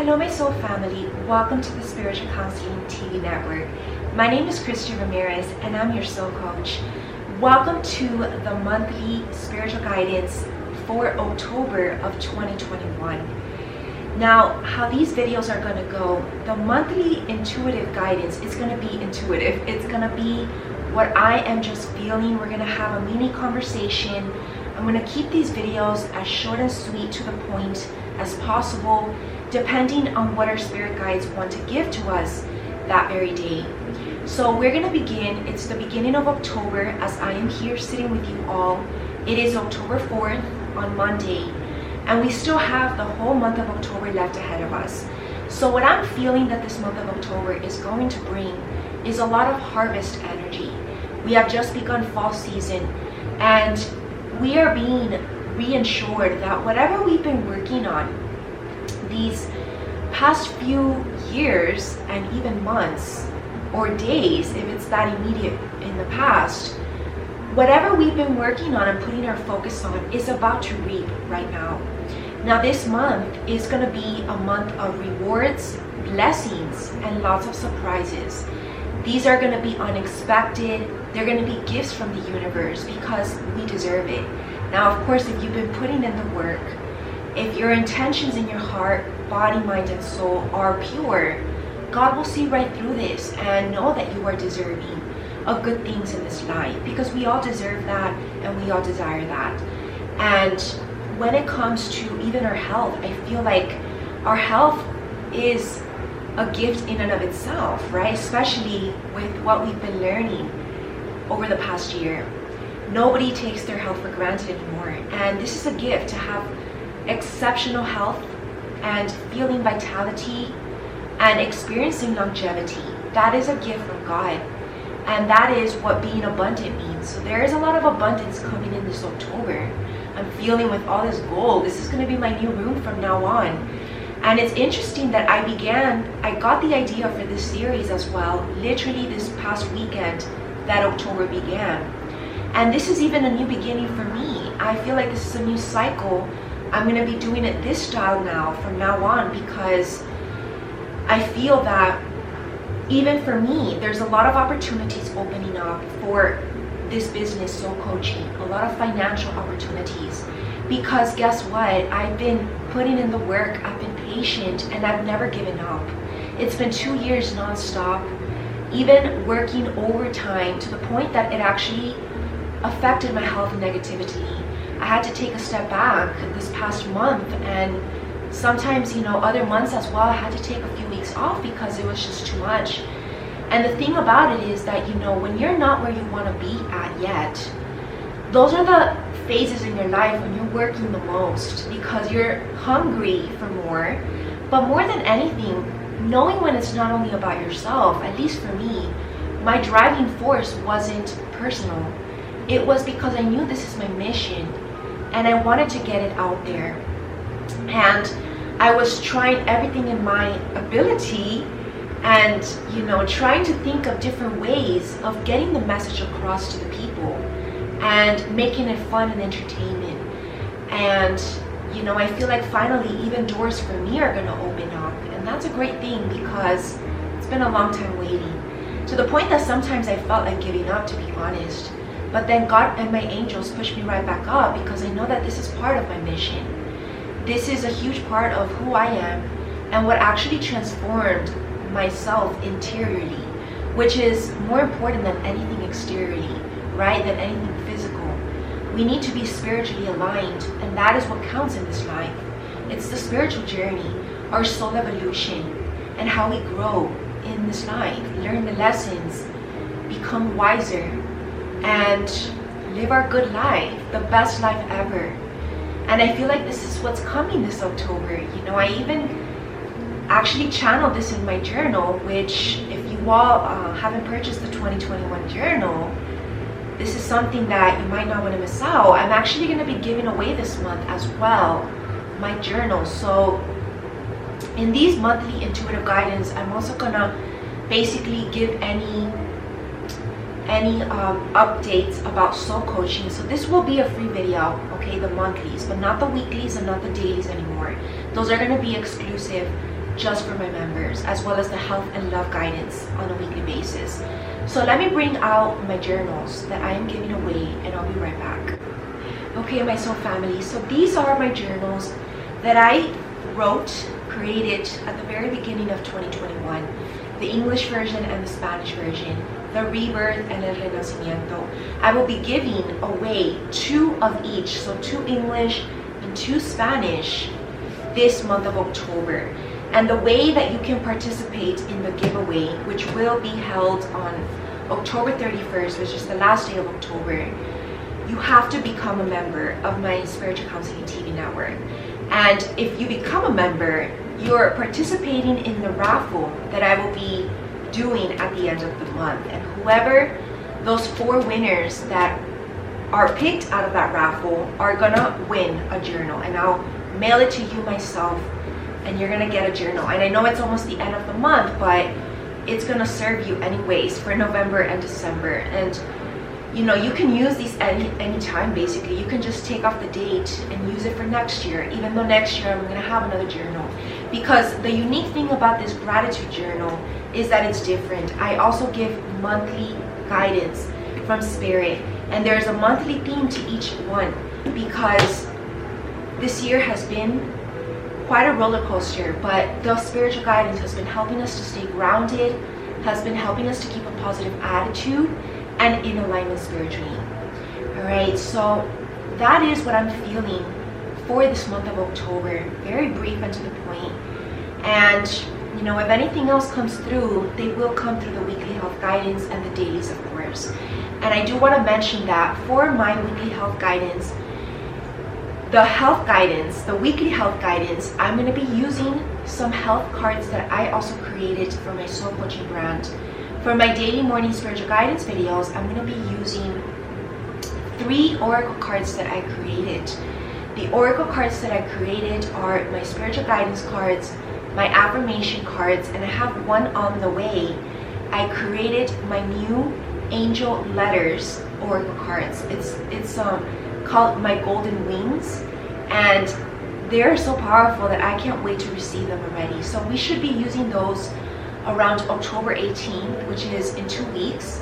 Hello, my soul family. Welcome to the Spiritual Counseling TV network. My name is Christian Ramirez, and I'm your soul coach. Welcome to the monthly spiritual guidance for October of 2021. Now, how these videos are going to go, the monthly intuitive guidance is going to be intuitive. It's going to be what I am just feeling. We're going to have a mini conversation. I'm going to keep these videos as short and sweet to the point as possible, depending on what our spirit guides want to give to us that very day. So we're going to begin. It's the beginning of October as I am here sitting with you all. It is October 4th on Monday, and we still have the whole month of October left ahead of us. So what I'm feeling that this month of October is going to bring is a lot of harvest energy. We have just begun fall season, and we are being reassured that whatever we've been working on these past few years and even months or days, if it's that immediate in the past, whatever we've been working on and putting our focus on is about to reap right now. Now this month is going to be a month of rewards, blessings, and lots of surprises. These are going to be unexpected. They're going to be gifts from the universe because we deserve it. Now, of course, if you've been putting in the work, if your intentions in your heart, body, mind, and soul are pure, God will see right through this and know that you are deserving of good things in this life, because we all deserve that and we all desire that. And when it comes to even our health, I feel like our health is a gift in and of itself, right? Especially with what we've been learning over the past year. Nobody takes their health for granted anymore, and this is a gift to have exceptional health and feeling vitality and experiencing longevity. That is a gift from God, and that is what being abundant means. So there is a lot of abundance coming in this October. I'm feeling with all this gold. This is going to be my new room from now on. And it's interesting that I got the idea for this series as well, literally this past weekend that October began. And this is even a new beginning for me. I feel like this is a new cycle. I'm going to be doing it this style now from now on, because I feel that even for me, there's a lot of opportunities opening up for this business, soul coaching, a lot of financial opportunities. Because guess what? I've been putting in the work, I've been patient, and I've never given up. It's been 2 years nonstop, even working overtime to the point that it actually affected my health negatively. I had to take a step back this past month, and sometimes, other months as well, I had to take a few weeks off because it was just too much. And the thing about it is that, when you're not where you want to be at yet, those are the phases in your life when you're working the most because you're hungry for more. But more than anything, knowing when it's not only about yourself, at least for me, my driving force wasn't personal. It was because I knew this is my mission and I wanted to get it out there. And I was trying everything in my ability and, trying to think of different ways of getting the message across to the people and making it fun and entertainment. And, I feel like finally even doors for me are going to open up. And that's a great thing because it's been a long time waiting. To the point that sometimes I felt like giving up, to be honest. But then God and my angels pushed me right back up because I know that this is part of my mission. This is a huge part of who I am and what actually transformed myself interiorly, which is more important than anything exteriorly, right? Than anything physical. We need to be spiritually aligned, and that is what counts in this life. It's the spiritual journey, our soul evolution, and how we grow in this life, learn the lessons, become wiser, and live our good life, the best life ever. And I feel like this is what's coming this October. I even actually channeled this in my journal, which if you all haven't purchased the 2021 journal, this is something that you might not want to miss out. I'm actually going to be giving away this month as well, my journal. So in these monthly intuitive guidance, I'm also going to basically give any updates about soul coaching. So this will be a free video, okay, the monthlies, but not the weeklies and not the dailies anymore. Those are going to be exclusive just for my members, as well as the health and love guidance on a weekly basis. So let me bring out my journals that I am giving away, and I'll be right back. Okay, my soul family, so these are my journals that I created at the very beginning of 2021. The English version and the Spanish version, the Rebirth and El Renacimiento. I will be giving away 2 of each, so 2 English and 2 Spanish this month of October. And the way that you can participate in the giveaway, which will be held on October 31st, which is the last day of October, you have to become a member of my Spiritual Counseling TV network. And if you become a member, you're participating in the raffle that I will be doing at the end of the month. And whoever, those 4 winners that are picked out of that raffle are gonna win a journal. And I'll mail it to you myself, and you're gonna get a journal. And I know it's almost the end of the month, but it's gonna serve you anyways for November and December. And you know, you can use these any time basically. You can just take off the date and use it for next year, even though next year I'm gonna have another journal. Because the unique thing about this gratitude journal is that it's different. I also give monthly guidance from Spirit, and there's a monthly theme to each one, because this year has been quite a roller coaster, but the spiritual guidance has been helping us to stay grounded, has been helping us to keep a positive attitude and in alignment spiritually. Alright, so that is what I'm feeling for this month of October. Very brief and to the point. And you know, if anything else comes through, they will come through the weekly health guidance and the dailies, of course. And I do want to mention that for my weekly health guidance, the weekly health guidance, I'm going to be using some health cards that I also created for my soul coaching brand. For my daily morning spiritual guidance videos, I'm going to be using 3 oracle cards that I created. The oracle cards that I created are my spiritual guidance cards, my affirmation cards, and I have one on the way. I created my new angel letters oracle cards. It's called my golden wings, and they're so powerful that I can't wait to receive them already. So we should be using those around October 18th, which is in 2 weeks.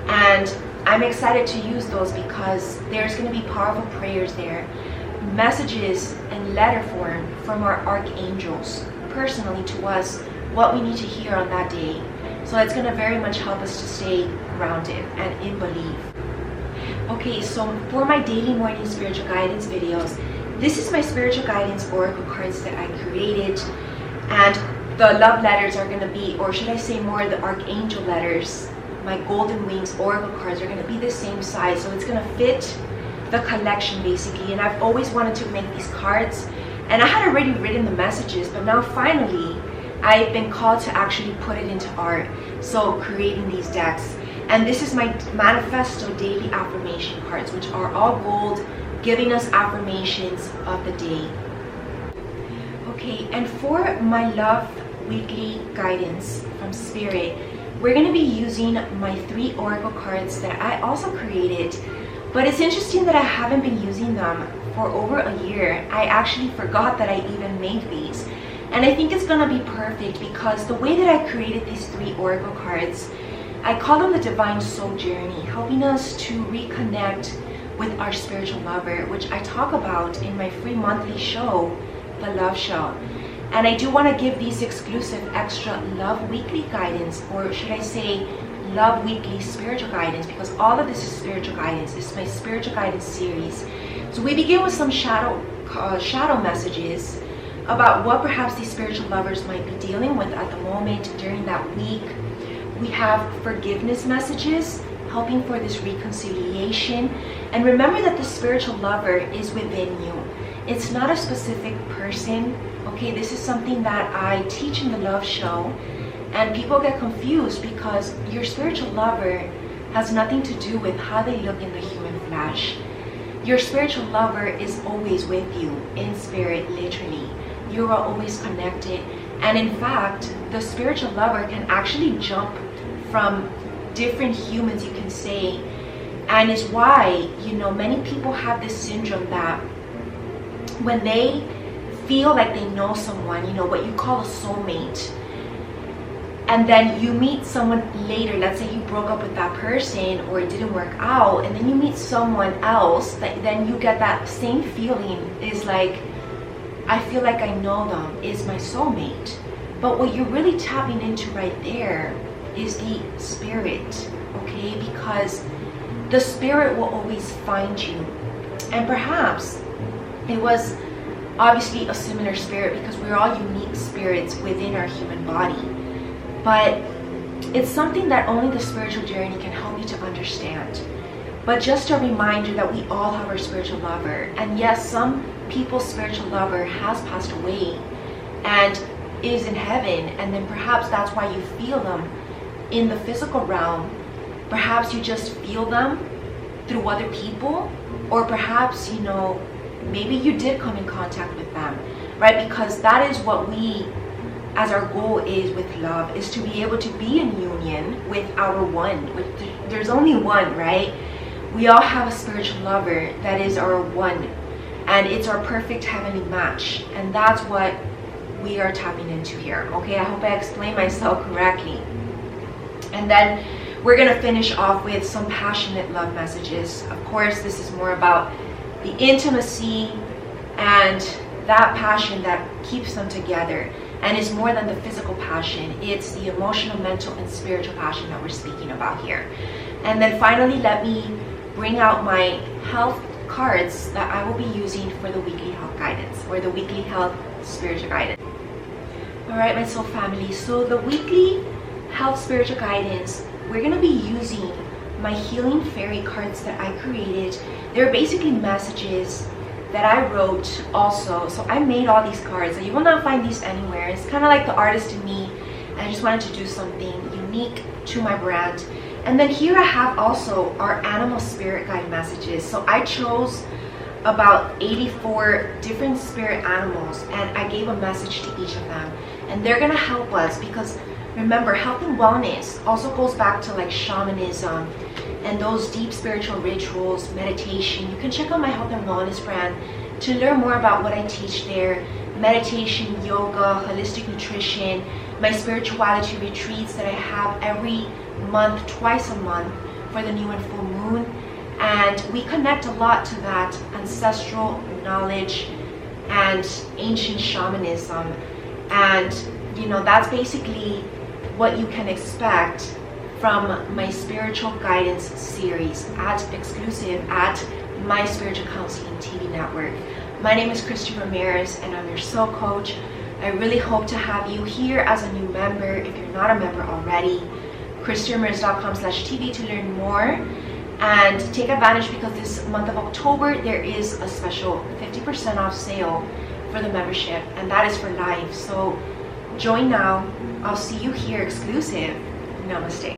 And I'm excited to use those because there's going to be powerful prayers there, messages in letter form from our archangels personally to us, what we need to hear on that day. So it's going to very much help us to stay grounded and in belief. Okay, so for my daily morning spiritual guidance videos, this is my spiritual guidance oracle cards that I created, and the love letters are going to be, or should I say more, the archangel letters, my golden wings oracle cards are going to be the same size, so it's going to fit the collection basically. And I've always wanted to make these cards, and I had already written the messages, but now finally I've been called to actually put it into art, so creating these decks. And this is my Manifesto daily affirmation cards, which are all gold, giving us affirmations of the day. Okay, and for my love weekly guidance from Spirit, we're going to be using my 3 oracle cards that I also created. But it's interesting that I haven't been using them for over a year. I actually forgot that I even made these. And I think it's going to be perfect because the way that I created these 3 oracle cards, I call them the Divine Soul Journey, helping us to reconnect with our spiritual lover, which I talk about in my free monthly show, The Love Show. And I do want to give these exclusive extra Love Weekly guidance, or should I say Love Weekly spiritual guidance, because all of this is spiritual guidance. This is my spiritual guidance series. So we begin with some shadow messages about what perhaps these spiritual lovers might be dealing with at the moment during that week. We have forgiveness messages, helping for this reconciliation. And remember that the spiritual lover is within you. It's not a specific person. Okay, this is something that I teach in the Love Show, and people get confused because your spiritual lover has nothing to do with how they look in the human flesh. Your spiritual lover is always with you in spirit, literally. You are always connected. And in fact, the spiritual lover can actually jump from different humans, you can say, and is why, you know, many people have this syndrome that when they feel like they know someone, what you call a soulmate, and then you meet someone later, let's say you broke up with that person or it didn't work out, and then you meet someone else, that then you get that same feeling, is like, I feel like I know them, is my soulmate. But what you're really tapping into right there is the spirit, okay? Because the spirit will always find you. And perhaps it was obviously a similar spirit, because we're all unique spirits within our human body. But it's something that only the spiritual journey can help you to understand. But just a reminder that we all have our spiritual lover. And yes, some people's spiritual lover has passed away and is in heaven, and then perhaps that's why you feel them in the physical realm. Perhaps you just feel them through other people, or perhaps, maybe you did come in contact with them, right? Because that is what we, as our goal is with love, is to be able to be in union with our one. There's only one, right? We all have a spiritual lover that is our one, and it's our perfect heavenly match, and that's what we are tapping into here, okay? I hope I explained myself correctly. And then we're gonna finish off with some passionate love messages. Of course, this is more about the intimacy and that passion that keeps them together, and it's more than the physical passion. It's the emotional, mental, and spiritual passion that we're speaking about here. And then finally, let me bring out my health cards that I will be using for the weekly health guidance, or the weekly health spiritual guidance. All right, my soul family, so the weekly health spiritual guidance, we're going to be using my healing fairy cards that I created. They're basically messages that I wrote also. So I made all these cards, and you will not find these anywhere. It's kind of like the artist in me, and I just wanted to do something unique to my brand. And then here I have also our animal spirit guide messages. So I chose about 84 different spirit animals, and I gave a message to each of them, and they're gonna help us, because remember, health and wellness also goes back to like shamanism and those deep spiritual rituals, meditation. You can check out my health and wellness brand to learn more about what I teach there: meditation, yoga, holistic nutrition, my spirituality retreats that I have every month, twice a month for the new and full moon. And we connect a lot to that ancestral knowledge and ancient shamanism. And that's basically what you can expect from my spiritual guidance series exclusive at my spiritual counseling TV network. My name is Christy Ramirez, and I'm your soul coach. I really hope to have you here as a new member. If you're not a member already, christyramirez.com/TV to learn more. And take advantage, because this month of October there is a special 50% off sale for the membership, and that is for life. So join now. I'll see you here exclusive. Namaste.